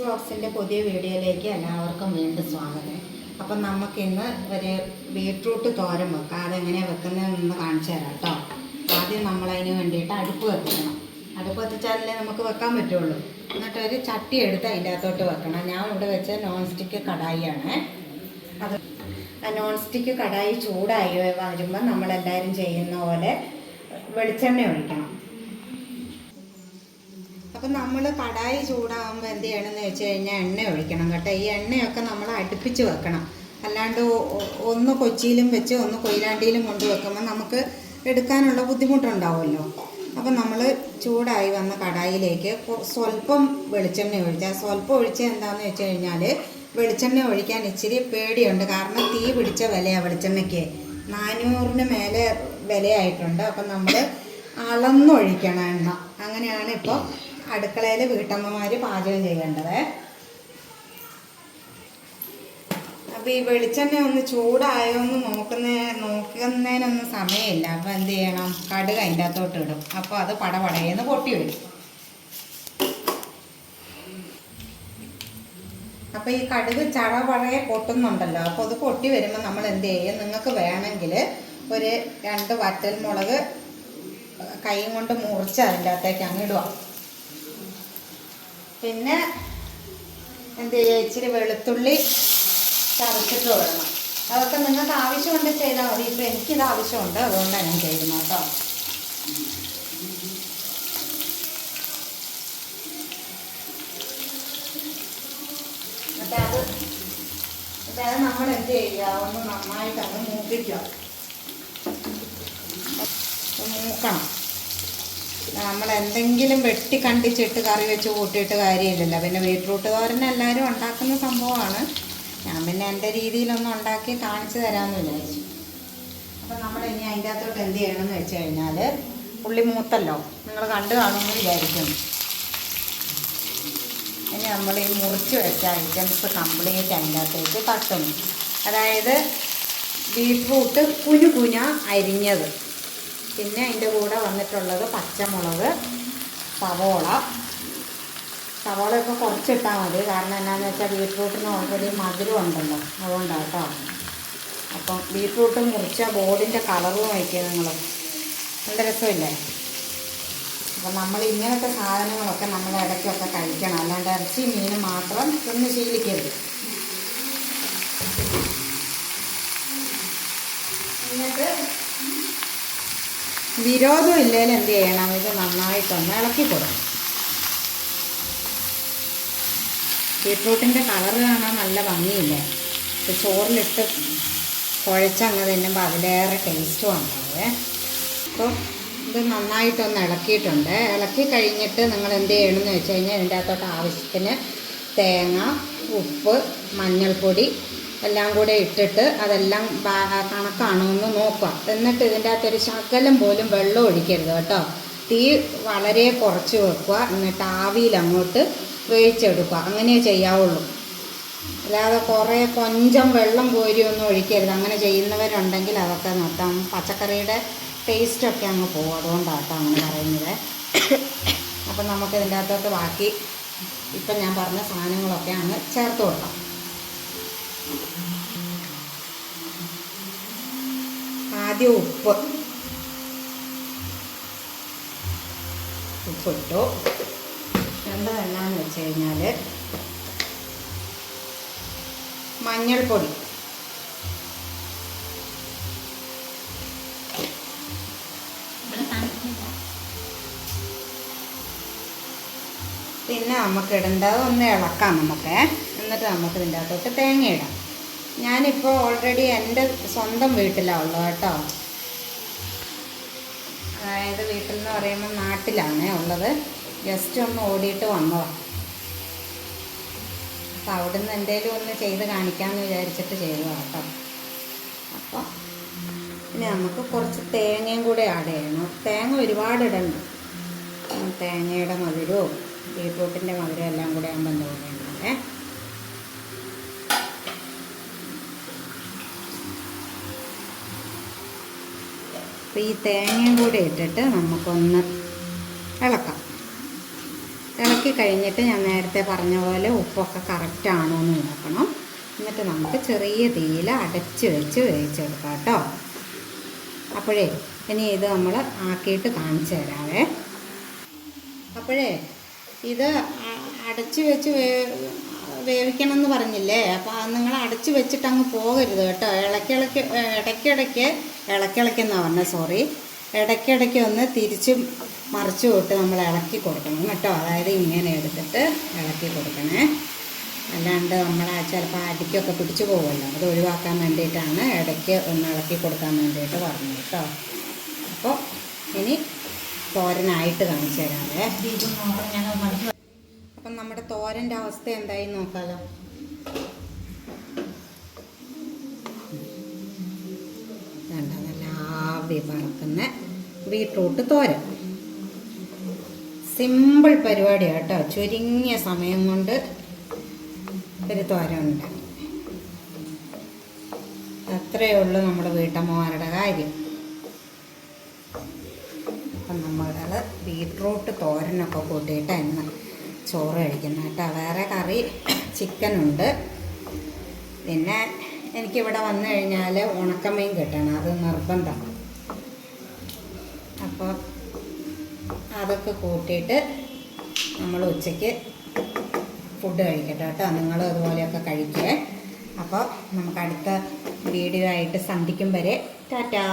വ്ളോഗ്സിൻ്റെ പുതിയ വീഡിയോയിലേക്ക് എല്ലാവർക്കും വീണ്ടും സ്വാഗതം. അപ്പം നമുക്കിന്ന് ഒരു ബീട്രൂട്ട് തോരൻ വെക്കാം. അതെങ്ങനെയാണ് വെക്കുന്നതെന്ന് കാണിച്ചു തരാം കേട്ടോ. ആദ്യം നമ്മളതിന് വേണ്ടിയിട്ട് അടുപ്പ് കത്തിക്കണം. അടുപ്പ് കത്തിച്ചാലേ നമുക്ക് വെക്കാൻ പറ്റുള്ളൂ. എന്നിട്ട് ഒരു ചട്ടി എടുത്ത് അതിൻ്റെ അകത്തോട്ട് വെക്കണം. ഞാൻ ഇവിടെ വെച്ച നോൺ സ്റ്റിക്ക് കടായിയാണ്. അത് നോൺ സ്റ്റിക്ക് കടായി ചൂടായി വരുമ്പോൾ നമ്മളെല്ലാവരും ചെയ്യുന്ന പോലെ വെളിച്ചെണ്ണ ഒഴിക്കണം. അപ്പം നമ്മൾ കടായി ചൂടാകുമ്പോൾ എന്ത് ചെയ്യണമെന്ന് വെച്ച് കഴിഞ്ഞാൽ എണ്ണ ഒഴിക്കണം കേട്ടോ. ഈ എണ്ണയൊക്കെ നമ്മൾ അടുപ്പിച്ച് വെക്കണം. അല്ലാണ്ട് ഒന്ന് കൊച്ചിയിലും വെച്ച് ഒന്ന് കൊയിലാണ്ടിയിലും കൊണ്ട് വെക്കുമ്പോൾ നമുക്ക് എടുക്കാനുള്ള ബുദ്ധിമുട്ടുണ്ടാവുമല്ലോ. അപ്പം നമ്മൾ ചൂടായി വന്ന കടായിലേക്ക് സ്വല്പം വെളിച്ചെണ്ണ ഒഴിച്ചാൽ, സ്വല്പം ഒഴിച്ചാൽ എന്താണെന്ന് വെച്ച് കഴിഞ്ഞാൽ വെളിച്ചെണ്ണ ഒഴിക്കാൻ ഇച്ചിരി പേടിയുണ്ട്. കാരണം തീ പിടിച്ച വിലയാണ് വെളിച്ചെണ്ണയ്ക്ക്. 400-ന് മേലെ വിലയായിട്ടുണ്ട്. അപ്പം നമ്മൾ അളന്നൊഴിക്കണം എണ്ണ. അങ്ങനെയാണ് ഇപ്പോൾ അടുക്കളയിൽ വീട്ടമ്മമാർ പാചകം ചെയ്യേണ്ടത്. അപ്പോൾ ഈ വെളിച്ചെണ്ണ ഒന്ന് ചൂടായോ എന്ന് നോക്കുന്നതിനൊന്നും സമയമില്ല. അപ്പോൾ എന്ത് ചെയ്യണം, കടുക് അതിൻ്റെ അകത്തോട്ട് ഇടും. അപ്പോൾ അത് പടപടയെന്ന് പൊട്ടി വരും. അപ്പോൾ ഈ കടുക് ചടപടയെ പൊട്ടുന്നുണ്ടല്ലോ. അപ്പോൾ അത് പൊട്ടി വരുമ്പോൾ നമ്മൾ എന്ത് ചെയ്യും, നിങ്ങൾക്ക് വേണമെങ്കിൽ ഒരു 2 വറ്റൽമുളക് കൈ കൊണ്ട് മുറിച്ച് അതിൻ്റെ അകത്തേക്ക് അങ്ങ് ഇടുക. പിന്നെ എന്ത് ചെയ്യുക, ഇച്ചിരി വെളുത്തുള്ളി ചതച്ചിട്ട് വിടണം. അതൊക്കെ നിങ്ങൾക്ക് ആവശ്യമുണ്ട് ചെയ്താൽ മതി. ഇപ്പോൾ എനിക്കിത് ആവശ്യമുണ്ട്, അതുകൊണ്ടാണ് ഞാൻ ചെയ്യുന്നത് കേട്ടോ. എന്നിട്ട് അത് നമ്മൾ എന്ത് ചെയ്യുക, ഒന്ന് നന്നായിട്ട് അങ്ങ് മൂപ്പിക്കുക. മൂക്കണം. നമ്മൾ എന്തെങ്കിലും വെട്ടി കണ്ടിച്ചിട്ട് കറി വെച്ച് കൂട്ടിയിട്ട് കാര്യമില്ലല്ലോ. പിന്നെ ബീട്രൂട്ട് തോരൻ എല്ലാവരും ഉണ്ടാക്കുന്ന സംഭവമാണ്. ഞാൻ പിന്നെ എൻ്റെ രീതിയിലൊന്നും ഉണ്ടാക്കി കാണിച്ചു തരാമെന്ന് വിചാരിച്ചു. അപ്പം നമ്മൾ ഇനി അതിൻ്റെ അകത്തോട്ട് എന്ത് ചെയ്യണമെന്ന് വെച്ച് കഴിഞ്ഞാൽ, ഉള്ളി മൂത്തല്ലോ, നിങ്ങൾ കണ്ടു കാണുമെന്ന് വിചാരിക്കും. ഇനി നമ്മൾ ഈ മുറിച്ച് വെച്ച ഐറ്റംസ് കംപ്ലീറ്റ് അതിൻ്റെ അകത്തേക്ക് തട്ടുന്നു. അതായത് ബീട്രൂട്ട് കുഞ്ഞു അരിഞ്ഞത്, പിന്നെ അതിൻ്റെ കൂടെ വന്നിട്ടുള്ളത് പച്ചമുളക്, സവോളയൊക്കെ കുറച്ചിട്ടാൽ മതി. കാരണം എന്നാന്ന് വെച്ചാൽ ബീട്രൂട്ടിന് ഓൾറെഡി മധുരം ഉണ്ടല്ലോ, അതുകൊണ്ടാണ് കേട്ടോ. അപ്പം ബീട്രൂട്ട് മുറിച്ച ബോർഡിൻ്റെ കളറും വയ്ക്കുക നിങ്ങൾ, നല്ല രസമില്ലേ. അപ്പം നമ്മൾ ഇങ്ങനത്തെ സാധനങ്ങളൊക്കെ നമ്മൾ ഇടയ്ക്കൊക്കെ കഴിക്കണം. അല്ലാണ്ട് ഇറച്ചി മീൻ മാത്രം തിന്ന് ശീലിക്കരുത്. എന്നിട്ട് വിരോധം ഇല്ലെങ്കിൽ എന്ത് ചെയ്യണം, ഇത് നന്നായിട്ടൊന്ന് ഇളക്കി കൊടുക്കണം. ബീട്രൂട്ടിൻ്റെ കളറ് കാണാൻ നല്ല ഭംഗിയില്ലേ. ഇത് ചോറിലിട്ട് കുഴച്ചങ്ങ് തിന്നുമ്പോൾ അതിലേറെ ടേസ്റ്റും ഉണ്ടാവേ. അപ്പോൾ ഇത് നന്നായിട്ടൊന്ന് ഇളക്കിയിട്ടുണ്ട്. ഇളക്കി കഴിഞ്ഞിട്ട് നിങ്ങൾ എന്ത് ചെയ്യണമെന്ന് വെച്ച് കഴിഞ്ഞാൽ ഇതിൻ്റെ അകത്തോട്ട് ആവശ്യത്തിന് തേങ്ങ, ഉപ്പ്, മഞ്ഞൾപ്പൊടി എല്ലാം കൂടെ ഇട്ടിട്ട് അതെല്ലാം കണക്കാണോ എന്ന് നോക്കുക. എന്നിട്ട് ഇതിൻ്റെ അകത്തൊരു ശകലം പോലും വെള്ളം ഒഴിക്കരുത് കേട്ടോ. തീ വളരെ കുറച്ച് വെക്കുക. എന്നിട്ട് ആവിയിൽ അങ്ങോട്ട് വേവിച്ചെടുക്കുക. അങ്ങനെ ചെയ്യാവുള്ളൂ. അല്ലാതെ കൊഞ്ചം വെള്ളം കോരിയൊന്നും ഒഴിക്കരുത്. അങ്ങനെ ചെയ്യുന്നവരുണ്ടെങ്കിൽ അതൊക്കെ നിർത്താം. പച്ചക്കറിയുടെ ടേസ്റ്റൊക്കെ അങ്ങ് പോകും. അതുകൊണ്ടാട്ടോ അങ്ങനെ പറയുന്നത്. അപ്പം നമുക്ക് ഇതിൻ്റെ അകത്തോട്ട് ബാക്കി ഇപ്പം ഞാൻ പറഞ്ഞ സാധനങ്ങളൊക്കെ അങ്ങ് ചേർത്ത് കൊടുക്കാം. ആദ്യം ഉപ്പിട്ടു. എന്താണെന്ന് വെച്ച് കഴിഞ്ഞാൽ മഞ്ഞൾപ്പൊടി, പിന്നെ നമുക്ക് ഇടേണ്ടത് ഒന്ന് ഇളക്കാം നമുക്ക്. എന്നിട്ട് നമുക്ക് ഇതിൻ്റെ അകത്തോട്ട് തേങ്ങ ഇടാം. ഞാനിപ്പോൾ ഓൾറെഡി എൻ്റെ സ്വന്തം വീട്ടിലാണ് ഉള്ളത് കേട്ടോ. അതായത് വീട്ടിൽ നിന്ന് പറയുമ്പോൾ നാട്ടിലാണ് ഉള്ളത്. ജസ്റ്റ് ഒന്ന് ഓടിയിട്ട് വന്നതാണ്. അപ്പോൾ അവിടെ നിന്ന് എന്തെങ്കിലും ഒന്ന് ചെയ്ത് കാണിക്കാമെന്ന് വിചാരിച്ചിട്ട് ചെയ്തതാണ് കേട്ടോ. അപ്പോൾ പിന്നെ നമുക്ക് കുറച്ച് തേങ്ങയും കൂടെ ആഡ് ചെയ്യണം. തേങ്ങ ഒരുപാട് ഇടണം. തേങ്ങയുടെ മധുരവും ബീട്രൂട്ടിൻ്റെ മധുരം എല്ലാം കൂടെ ആകുമ്പോൾ എന്താ പറയുന്നത്. അപ്പോൾ ഈ തേങ്ങയും കൂടെ ഇട്ടിട്ട് നമുക്കൊന്ന് ഇളക്കാം. ഇളക്കി ചൂടാക്കി കഴിഞ്ഞിട്ട് ഞാൻ നേരത്തെ പറഞ്ഞ പോലെ ഉപ്പൊക്കെ കറക്റ്റ് ആണോ എന്ന് നോക്കണം. എന്നിട്ട് നമുക്ക് ചെറിയ തീയിൽ അടച്ച് വെച്ച് വേവിച്ചെടുക്കാം കേട്ടോ. അപ്പോഴേ ഇനി ഇത് നമ്മൾ ആക്കിയിട്ട് കാണിച്ചു തരാവേ. അപ്പോഴേ ഇത് അടച്ച് വെച്ച് വേവിക്കണം എന്ന് പറഞ്ഞില്ലേ, അപ്പോൾ അത് നിങ്ങൾ അടച്ച് വെച്ചിട്ട് അങ്ങ് പോകരുത് കേട്ടോ. ഇടയ്ക്കിടയ്ക്കെന്നാണ് പറഞ്ഞത്, സോറി, ഇടയ്ക്കിടയ്ക്ക് ഒന്ന് തിരിച്ചും മറിച്ചും ഇട്ട് നമ്മൾ ഇളക്കി കൊടുക്കണം കേട്ടോ. അതായത് ഇങ്ങനെ എടുത്തിട്ട് ഇളക്കി കൊടുക്കണേ. അല്ലാണ്ട് നമ്മൾ ചിലപ്പോൾ അടിക്കൊക്കെ പിടിച്ചു പോകുമല്ലോ, അത് ഒഴിവാക്കാൻ വേണ്ടിയിട്ടാണ് ഇടയ്ക്ക് ഒന്ന് ഇളക്കി കൊടുക്കാൻ വേണ്ടിയിട്ട് പറഞ്ഞത് കേട്ടോ. അപ്പോൾ ഇനി തോരനായിട്ട് കാണിച്ചു തരാവേ. അപ്പം നമ്മുടെ തോരൻ്റെ അവസ്ഥ എന്തായി നോക്കാമല്ലോ. വേണ്ട, നല്ല ആവി പറക്കുന്ന ബീട്രൂട്ട് തോരൻ. സിമ്പിൾ പരിപാടിയാണ് കേട്ടോ. ചുരുങ്ങിയ സമയം കൊണ്ട് ഒരു തോരൻ ഉണ്ടാക്കി. അത്രയേ ഉള്ളൂ നമ്മുടെ വീട്ടമ്മമാരുടെ കാര്യം. അപ്പം നമ്മൾ ബീട്രൂട്ട് തോരനൊക്കെ കൂട്ടിയിട്ട് ഇന്ന് ചോറ് കഴിക്കുന്ന കേട്ടോ. വേറെ കറി ചിക്കനുണ്ട്. പിന്നെ എനിക്കിവിടെ വന്നു കഴിഞ്ഞാൽ ഉണക്കമീൻ കിട്ടണം, അത് നിർബന്ധം. അപ്പോൾ അതൊക്കെ കൂട്ടിയിട്ട് നമ്മൾ ഉച്ചയ്ക്ക് ഫുഡ് കഴിക്കട്ടെ കേട്ടോ. നിങ്ങളും അതുപോലെയൊക്കെ കഴിക്കേ. അപ്പോൾ നമുക്ക് അടുത്ത വീഡിയോ ആയിട്ട് സന്ധിക്കും വരെ ടാറ്റാ.